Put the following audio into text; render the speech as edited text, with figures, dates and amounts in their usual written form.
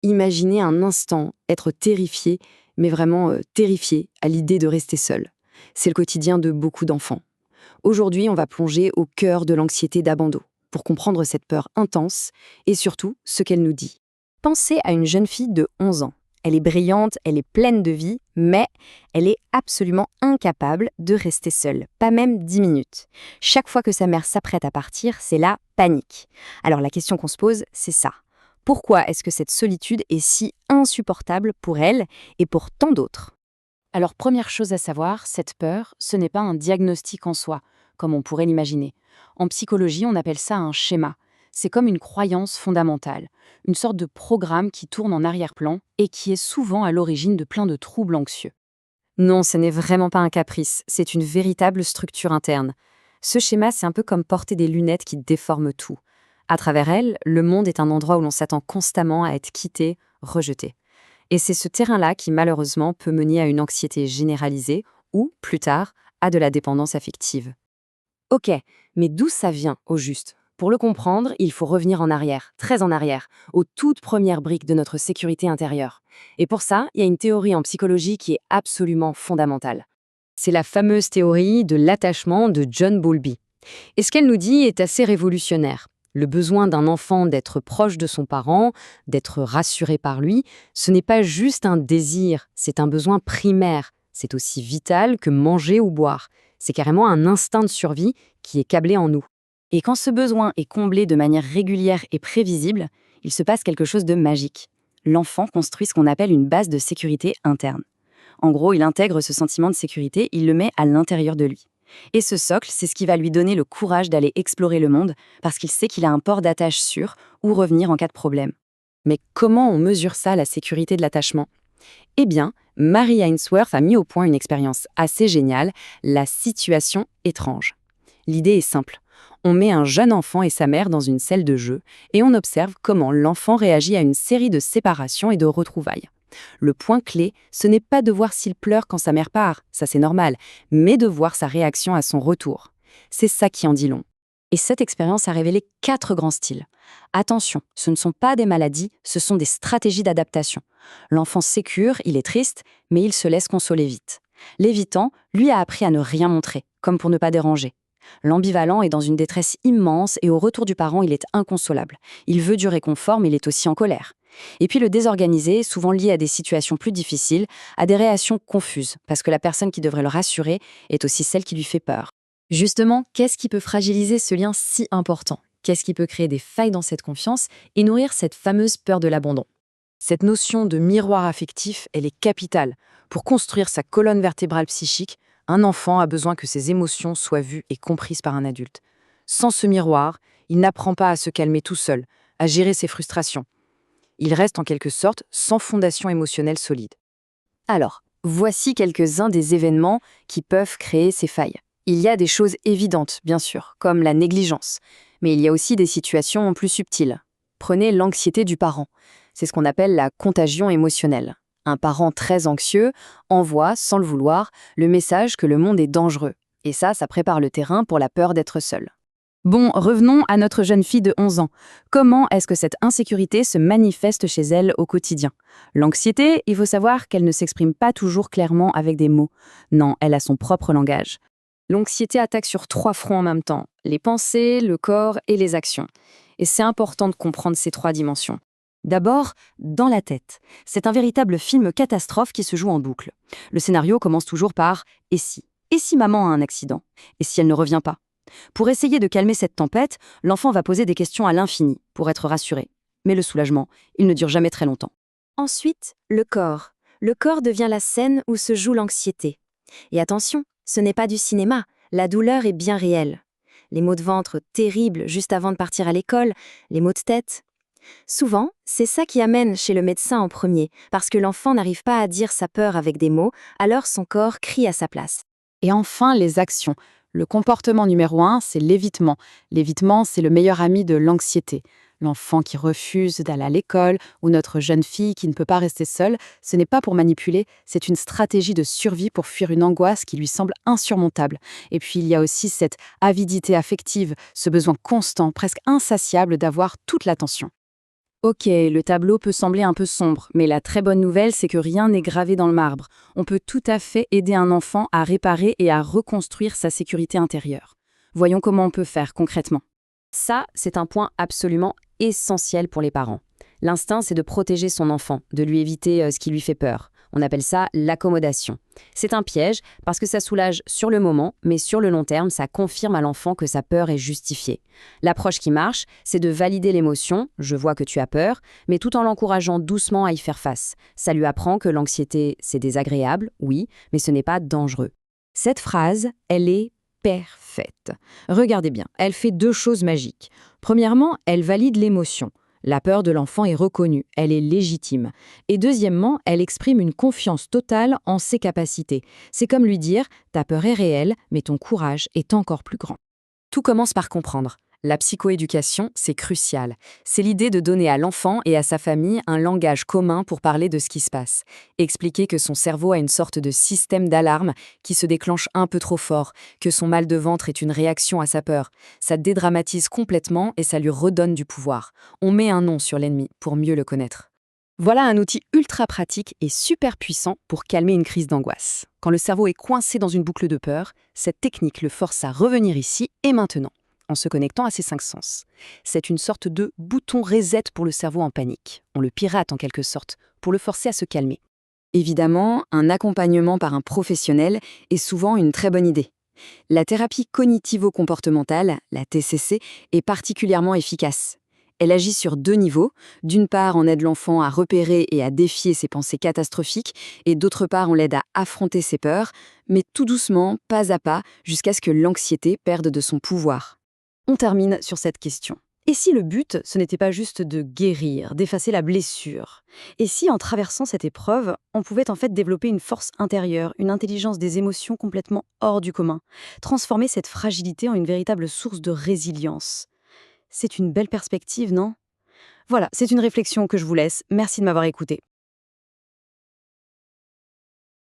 Imaginez un instant être terrifié, mais vraiment terrifié à l'idée de rester seul. C'est le quotidien de beaucoup d'enfants. Aujourd'hui, on va plonger au cœur de l'anxiété d'abandon pour comprendre cette peur intense et surtout ce qu'elle nous dit. Pensez à une jeune fille de 11 ans. Elle est brillante, elle est pleine de vie, mais elle est absolument incapable de rester seule, pas même 10 minutes. Chaque fois que sa mère s'apprête à partir, c'est la panique. Alors la question qu'on se pose, c'est ça. Pourquoi est-ce que cette solitude est si insupportable pour elle et pour tant d'autres? Alors première chose à savoir, cette peur, ce n'est pas un diagnostic en soi, comme on pourrait l'imaginer. En psychologie, on appelle ça un schéma. C'est comme une croyance fondamentale, une sorte de programme qui tourne en arrière-plan et qui est souvent à l'origine de plein de troubles anxieux. Non, ce n'est vraiment pas un caprice, c'est une véritable structure interne. Ce schéma, c'est un peu comme porter des lunettes qui déforment tout. À travers elles, le monde est un endroit où l'on s'attend constamment à être quitté, rejeté. Et c'est ce terrain-là qui, malheureusement, peut mener à une anxiété généralisée ou, plus tard, à de la dépendance affective. Ok, mais d'où ça vient, au juste? Pour le comprendre, il faut revenir en arrière, très en arrière, aux toutes premières briques de notre sécurité intérieure. Et pour ça, il y a une théorie en psychologie qui est absolument fondamentale. C'est la fameuse théorie de l'attachement de John Bowlby. Et ce qu'elle nous dit est assez révolutionnaire. Le besoin d'un enfant d'être proche de son parent, d'être rassuré par lui, ce n'est pas juste un désir, c'est un besoin primaire. C'est aussi vital que manger ou boire. C'est carrément un instinct de survie qui est câblé en nous. Et quand ce besoin est comblé de manière régulière et prévisible, il se passe quelque chose de magique. L'enfant construit ce qu'on appelle une base de sécurité interne. En gros, il intègre ce sentiment de sécurité, il le met à l'intérieur de lui. Et ce socle, c'est ce qui va lui donner le courage d'aller explorer le monde, parce qu'il sait qu'il a un port d'attache sûr où revenir en cas de problème. Mais comment on mesure ça, la sécurité de l'attachement? Eh bien, Mary Ainsworth a mis au point une expérience assez géniale, la situation étrange. L'idée est simple. On met un jeune enfant et sa mère dans une salle de jeu et on observe comment l'enfant réagit à une série de séparations et de retrouvailles. Le point clé, ce n'est pas de voir s'il pleure quand sa mère part, ça c'est normal, mais de voir sa réaction à son retour. C'est ça qui en dit long. Et cette expérience a révélé 4 grands styles. Attention, ce ne sont pas des maladies, ce sont des stratégies d'adaptation. L'enfant sécure, il est triste, mais il se laisse consoler vite. L'évitant, lui, a appris à ne rien montrer, comme pour ne pas déranger. L'ambivalent est dans une détresse immense et au retour du parent, il est inconsolable. Il veut du réconfort, mais il est aussi en colère. Et puis le désorganisé, souvent lié à des situations plus difficiles, a des réactions confuses, parce que la personne qui devrait le rassurer est aussi celle qui lui fait peur. Justement, qu'est-ce qui peut fragiliser ce lien si important? Qu'est-ce qui peut créer des failles dans cette confiance et nourrir cette fameuse peur de l'abandon? Cette notion de miroir affectif, elle est capitale. Pour construire sa colonne vertébrale psychique, un enfant a besoin que ses émotions soient vues et comprises par un adulte. Sans ce miroir, il n'apprend pas à se calmer tout seul, à gérer ses frustrations. Il reste en quelque sorte sans fondation émotionnelle solide. Alors, voici quelques-uns des événements qui peuvent créer ces failles. Il y a des choses évidentes, bien sûr, comme la négligence, mais il y a aussi des situations plus subtiles. Prenez l'anxiété du parent. C'est ce qu'on appelle la contagion émotionnelle. Un parent très anxieux envoie, sans le vouloir, le message que le monde est dangereux. Et ça prépare le terrain pour la peur d'être seul. Bon, revenons à notre jeune fille de 11 ans. Comment est-ce que cette insécurité se manifeste chez elle au quotidien? L'anxiété, il faut savoir qu'elle ne s'exprime pas toujours clairement avec des mots. Non, elle a son propre langage. L'anxiété attaque sur 3 fronts en même temps, les pensées, le corps et les actions. Et c'est important de comprendre ces 3 dimensions. D'abord, dans la tête. C'est un véritable film catastrophe qui se joue en boucle. Le scénario commence toujours par « et si ?» Et si maman a un accident? Et si elle ne revient pas? Pour essayer de calmer cette tempête, l'enfant va poser des questions à l'infini pour être rassuré. Mais le soulagement, il ne dure jamais très longtemps. Ensuite, le corps. Le corps devient la scène où se joue l'anxiété. Et attention, ce n'est pas du cinéma, la douleur est bien réelle. Les maux de ventre terribles juste avant de partir à l'école, les maux de tête. Souvent, c'est ça qui amène chez le médecin en premier, parce que l'enfant n'arrive pas à dire sa peur avec des mots, alors son corps crie à sa place. Et enfin, les actions. Le comportement numéro 1, c'est l'évitement. L'évitement, c'est le meilleur ami de l'anxiété. L'enfant qui refuse d'aller à l'école ou notre jeune fille qui ne peut pas rester seule, ce n'est pas pour manipuler, c'est une stratégie de survie pour fuir une angoisse qui lui semble insurmontable. Et puis il y a aussi cette avidité affective, ce besoin constant, presque insatiable d'avoir toute l'attention. Ok, le tableau peut sembler un peu sombre, mais la très bonne nouvelle, c'est que rien n'est gravé dans le marbre. On peut tout à fait aider un enfant à réparer et à reconstruire sa sécurité intérieure. Voyons comment on peut faire concrètement. Ça, c'est un point absolument essentiel pour les parents. L'instinct, c'est de protéger son enfant, de lui éviter ce qui lui fait peur. On appelle ça l'accommodation. C'est un piège parce que ça soulage sur le moment, mais sur le long terme, ça confirme à l'enfant que sa peur est justifiée. L'approche qui marche, c'est de valider l'émotion, je vois que tu as peur, mais tout en l'encourageant doucement à y faire face. Ça lui apprend que l'anxiété, c'est désagréable, oui, mais ce n'est pas dangereux. Cette phrase, elle est parfaite. Regardez bien, elle fait deux choses magiques. Premièrement, elle valide l'émotion. La peur de l'enfant est reconnue, elle est légitime. Et deuxièmement, elle exprime une confiance totale en ses capacités. C'est comme lui dire « ta peur est réelle, mais ton courage est encore plus grand ». Tout commence par comprendre. La psychoéducation, c'est crucial. C'est l'idée de donner à l'enfant et à sa famille un langage commun pour parler de ce qui se passe. Expliquer que son cerveau a une sorte de système d'alarme qui se déclenche un peu trop fort, que son mal de ventre est une réaction à sa peur. Ça dédramatise complètement et ça lui redonne du pouvoir. On met un nom sur l'ennemi pour mieux le connaître. Voilà un outil ultra pratique et super puissant pour calmer une crise d'angoisse. Quand le cerveau est coincé dans une boucle de peur, cette technique le force à revenir ici et maintenant, en se connectant à ses cinq sens. C'est une sorte de bouton reset pour le cerveau en panique. On le pirate en quelque sorte, pour le forcer à se calmer. Évidemment, un accompagnement par un professionnel est souvent une très bonne idée. La thérapie cognitivo-comportementale, la TCC, est particulièrement efficace. Elle agit sur deux niveaux. D'une part, on aide l'enfant à repérer et à défier ses pensées catastrophiques, et d'autre part, on l'aide à affronter ses peurs, mais tout doucement, pas à pas, jusqu'à ce que l'anxiété perde de son pouvoir. On termine sur cette question. Et si le but, ce n'était pas juste de guérir, d'effacer la blessure? Et si, en traversant cette épreuve, on pouvait en fait développer une force intérieure, une intelligence des émotions complètement hors du commun, transformer cette fragilité en une véritable source de résilience? C'est une belle perspective, non? Voilà, c'est une réflexion que je vous laisse. Merci de m'avoir écouté.